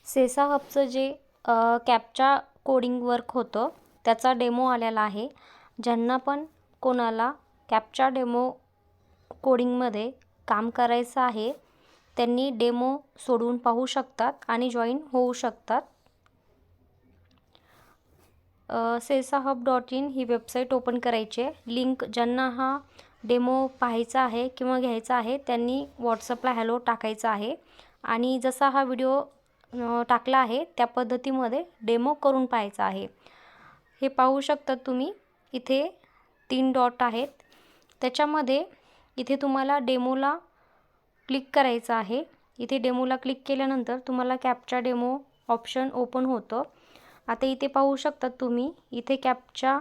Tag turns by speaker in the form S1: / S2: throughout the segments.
S1: सेसा हबचं जे captcha coding work होतं त्याचा डेमो आलेला आहे। ज्यांना पण कोणाला कॅप्चा डेमो कोडिंगमध्ये काम करायचं आहे त्यांनी डेमो सोडून पाहू शकतात आणि जॉईन होऊ शकतात। sesahub.in ही वेबसाईट ओपन करायची आहे। लिंक ज्यांना हा डेमो पाहायचा आहे किंवा घ्यायचा आहे त्यांनी व्हॉट्सअपला हॅलो टाकायचा आहे आणि जसा हा व्हिडिओ टाकला आहे त्या पद्धतीमध्ये डेमो करून पाहायचा आहे। हे पाहू शकता तुम्ही इथे 3 डॉट आहेत, त्याच्यामध्ये इथे तुम्हाला डेमोला क्लिक करायचं आहे। इथे डेमोला क्लिक केल्यानंतर तुम्हाला कॅप्चा डेमो ऑप्शन ओपन होतं। आता इथे पाहू शकता तुम्ही इथे कॅप्चा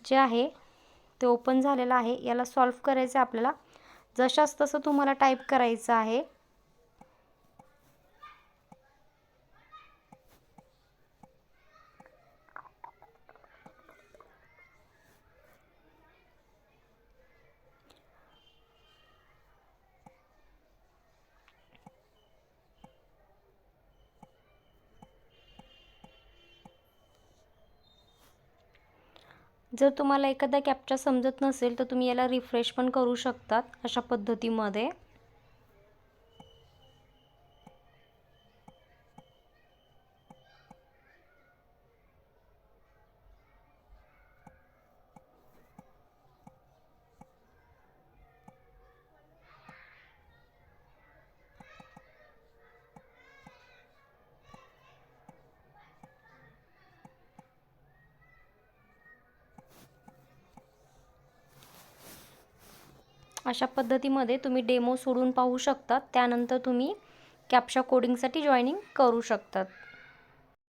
S1: जे आहे ते ओपन झालेलं आहे। याला सॉल्व करायचं आपल्याला जशास तसं तुम्हाला टाईप करायचं आहे। जर तुम्हाला एखादा कॅप्चा समजत नसेल तर तुम्ही याला रिफ्रेश पण करू शकतात अशा पद्धतीमध्ये। अशा पद्धतीमध्ये तुम्ही डेमो सोडून पाहू शकता, त्यानंतर तुम्ही कॅप्चा कोडिंगसाठी जॉईनिंग करू शकतात।